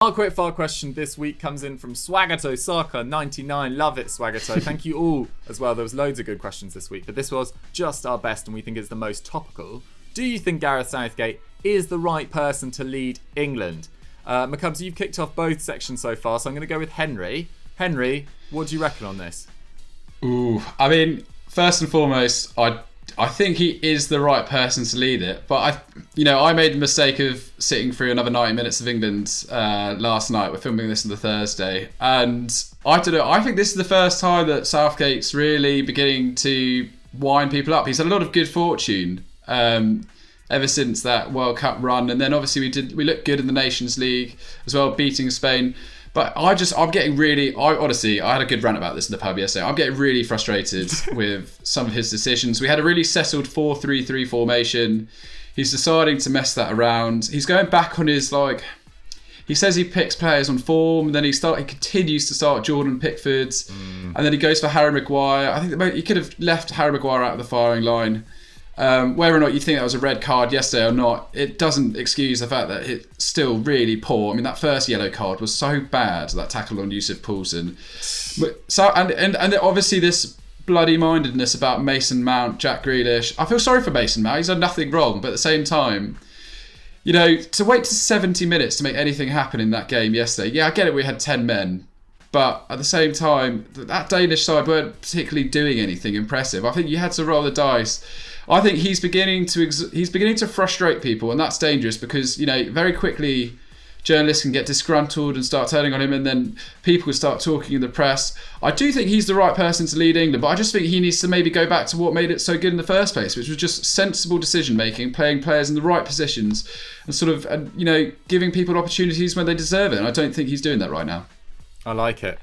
Our quickfire question this week comes in from Swagato Saka 99. Love it, Swagato. Thank you all as well. There was loads of good questions this week, but this was just our best and we think it's the most topical. Do you think Gareth Southgate is the right person to lead England? McCubs, you've kicked off both sections so far, so I'm going to go with Henry. Henry, what do you reckon on this? Ooh, I mean, first and foremost, I think he is the right person to lead it. But I made the mistake of sitting through another 90 minutes of England last night. We're filming this on the Thursday, and I don't know. I think this is the first time that Southgate's really beginning to wind people up. He's had a lot of good fortune ever since that World Cup run, and then obviously we looked good in the Nations League as well, beating Spain. But I'm getting really, honestly, I had a good rant about this in the pub yesterday. I'm getting really frustrated with some of his decisions. We had a really settled 4-3-3 formation. He's deciding to mess that around. He's going back on his, he says he picks players on form, and then he continues to start Jordan Pickford, and then he goes for Harry Maguire. I think he could have left Harry Maguire out of the firing line. Whether or not you think that was a red card yesterday or not, it doesn't excuse the fact that it's still really poor. I mean, that first yellow card was so bad, that tackle on Yusuf Poulsen. And obviously this bloody mindedness about Mason Mount, Jack Grealish. I feel sorry for Mason Mount. He's done nothing wrong, but at the same time, to wait to 70 minutes to make anything happen in that game yesterday. Yeah, I get it. We had 10 men. But at the same time, that Danish side weren't particularly doing anything impressive. I think you had to roll the dice. I think he's beginning to frustrate people, and that's dangerous because very quickly journalists can get disgruntled and start turning on him, and then people start talking in the press. I do think he's the right person to lead England, but I just think he needs to maybe go back to what made it so good in the first place, which was just sensible decision making, playing players in the right positions, and sort of giving people opportunities when they deserve it. And I don't think he's doing that right now. I like it.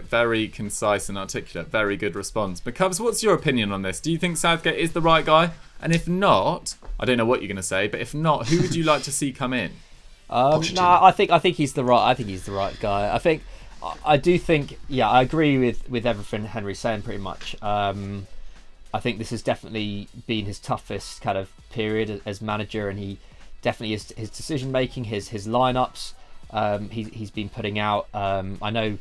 Very concise and articulate. Very good response. McCubs, what's your opinion on this? Do you think Southgate is the right guy? And if not, I don't know what you're going to say, but if not, who would you like to see come in? No, I think he's the right. I think he's the right guy. I do think. Yeah, I agree with everything Henry's saying pretty much. I think this has definitely been his toughest kind of period as manager, and he definitely his decision making, his lineups. He's been putting out. I know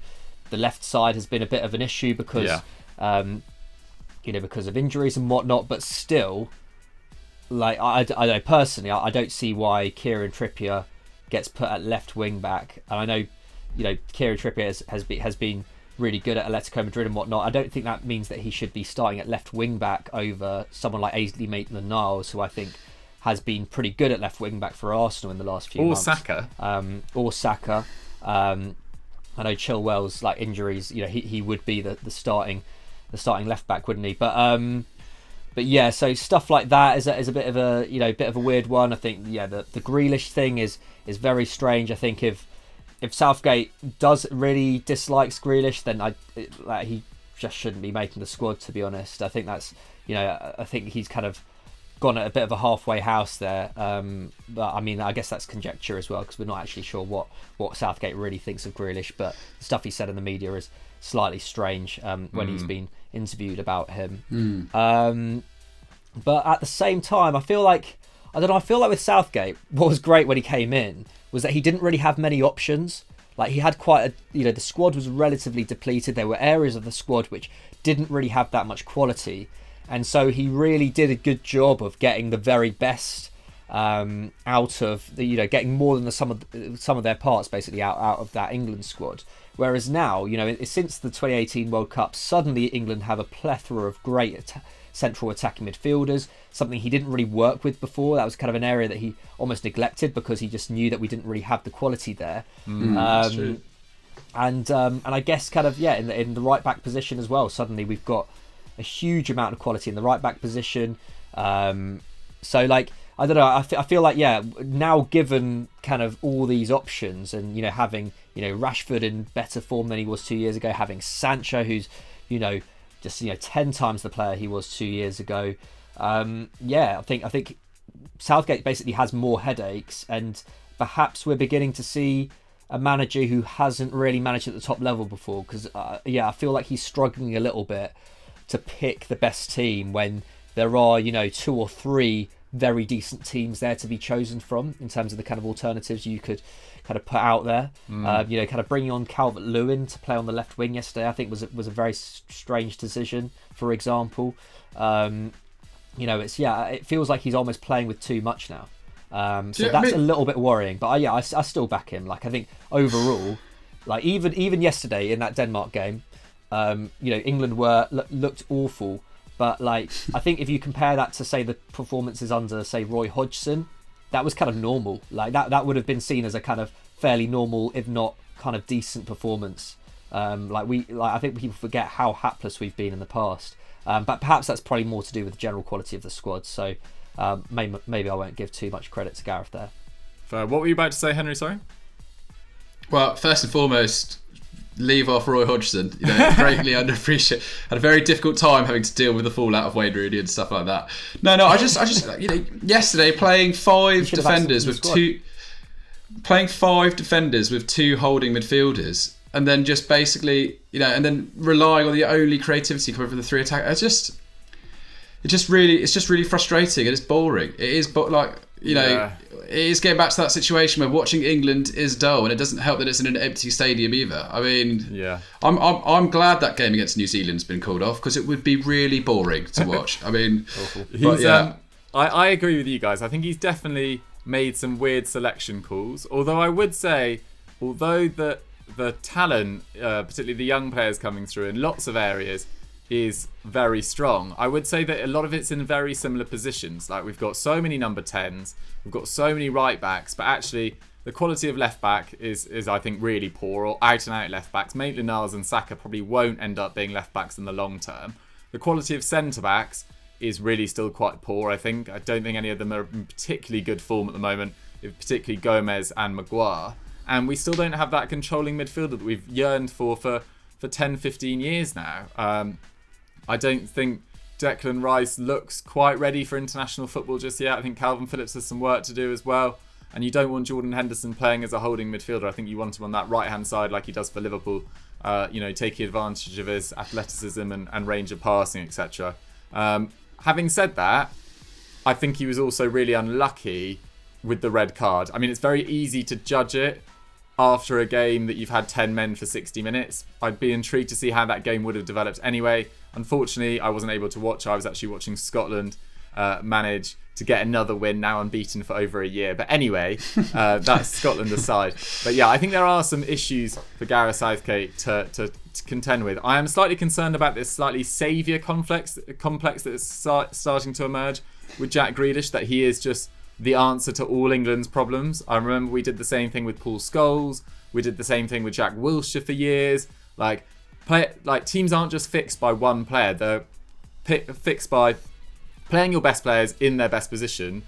the left side has been a bit of an issue because because of injuries and whatnot, but still, I know personally, I don't see why Kieran Trippier gets put at left wing back. And I know, Kieran Trippier has been really good at Atletico Madrid and whatnot. I don't think that means that he should be starting at left wing back over someone like Ainsley Maitland-Niles, who I think has been pretty good at left wing back for Arsenal in the last few months. Or Saka. I know Chilwell's injuries. He would be the starting left back, wouldn't he? But yeah. So stuff like that is a bit of a weird one. I think the Grealish thing is very strange. I think if Southgate does really dislikes Grealish, then he just shouldn't be making the squad. To be honest, I think that's I think he's kind of gone at a bit of a halfway house there, but I mean, I guess that's conjecture as well because we're not actually sure what Southgate really thinks of Grealish. But the stuff he said in the media is slightly strange when he's been interviewed about him. But at the same time, I feel like with Southgate, what was great when he came in was that he didn't really have many options. He had quite the squad was relatively depleted. There were areas of the squad which didn't really have that much quality. And so he really did a good job of getting the very best out of getting more than the sum of their parts basically out of that England squad. Whereas now, since the 2018 World Cup, suddenly England have a plethora of great central attacking midfielders, something he didn't really work with before. That was kind of an area that he almost neglected because he just knew that we didn't really have the quality there. That's true. And I guess kind of in the right back position as well. Suddenly we've got a huge amount of quality in the right back position. So I don't know. I feel like now given kind of all these options and having Rashford in better form than he was 2 years ago, having Sancho who's just 10 times the player he was 2 years ago. I think Southgate basically has more headaches, and perhaps we're beginning to see a manager who hasn't really managed at the top level before. Because I feel like he's struggling a little bit to pick the best team when there are 2 or 3 very decent teams there to be chosen from in terms of the kind of alternatives you could kind of put out there. Kind of bringing on Calvert-Lewin to play on the left wing yesterday, I think was a very strange decision. For example, it feels like he's almost playing with too much now. That's a little bit worrying. But I still back him. Like, I think overall, like even yesterday in that Denmark game, England looked awful. But like, I think if you compare that to, say, the performances under, say, Roy Hodgson, that was kind of normal. Like that would have been seen as a kind of fairly normal, if not kind of decent performance. I think people forget how hapless we've been in the past. But perhaps that's probably more to do with the general quality of the squad. So maybe I won't give too much credit to Gareth there. What were you about to say, Henry? Sorry. Well, first and foremost, leave off Roy Hodgson. Greatly underappreciated. Had a very difficult time having to deal with the fallout of Wayne Rooney and stuff like that. No, I just yesterday playing five defenders with two holding midfielders, and then just basically and then relying on the only creativity coming from the three attackers. It's just really frustrating, and it's boring. It is, but it is getting back to that situation where watching England is dull, and it doesn't help that it's in an empty stadium either. I mean, I'm glad that game against New Zealand's been called off, because it would be really boring to watch. I mean, I agree with you guys. I think he's definitely made some weird selection calls. Although I would say, the talent, particularly the young players coming through in lots of areas, is very strong. I would say that a lot of it's in very similar positions. Like, we've got so many number 10s, we've got so many right backs, but actually the quality of left back is I think really poor, or out and out left backs. Maitland-Niles and Saka probably won't end up being left backs in the long term. The quality of centre backs is really still quite poor, I think. I don't think any of them are in particularly good form at the moment, particularly Gomez and Maguire. And we still don't have that controlling midfielder that we've yearned for 10, 15 years now. I don't think Declan Rice looks quite ready for international football just yet. I think Calvin Phillips has some work to do as well. And you don't want Jordan Henderson playing as a holding midfielder. I think you want him on that right-hand side like he does for Liverpool, taking advantage of his athleticism and range of passing, etc. Having said that, I think he was also really unlucky with the red card. I mean, it's very easy to judge it after a game that you've had 10 men for 60 minutes. I'd be intrigued to see how that game would have developed anyway. Unfortunately, I wasn't able to watch. I was actually watching Scotland manage to get another win, now unbeaten for over a year. But anyway, that's Scotland aside. But yeah, I think there are some issues for Gareth Southgate to contend with. I am slightly concerned about this slightly saviour complex that is starting to emerge with Jack Grealish, that he is just the answer to all England's problems. I remember we did the same thing with Paul Scholes. We did the same thing with Jack Wilshere for years. Teams aren't just fixed by one player. They're fixed by playing your best players in their best position,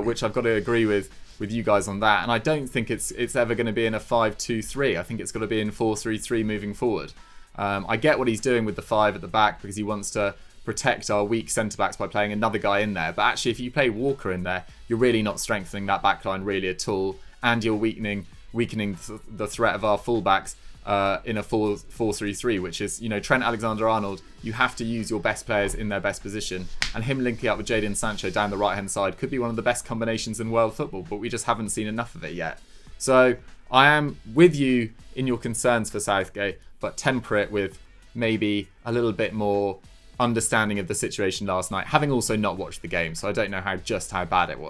which I've got to agree with you guys on that. And I don't think it's ever going to be in a 5-2-3. I think it's got to be in 4-3-3 moving forward. I get what he's doing with the 5 at the back, because he wants to protect our weak centre-backs by playing another guy in there. But actually, if you play Walker in there, you're really not strengthening that backline really at all, and you're weakening the threat of our fullbacks in a 4-3-3, which is, Trent Alexander-Arnold, you have to use your best players in their best position, and him linking up with Jadon Sancho down the right-hand side could be one of the best combinations in world football, but we just haven't seen enough of it yet. So I am with you in your concerns for Southgate, but temper it with maybe a little bit more understanding of the situation last night, having also not watched the game, so I don't know how bad it was.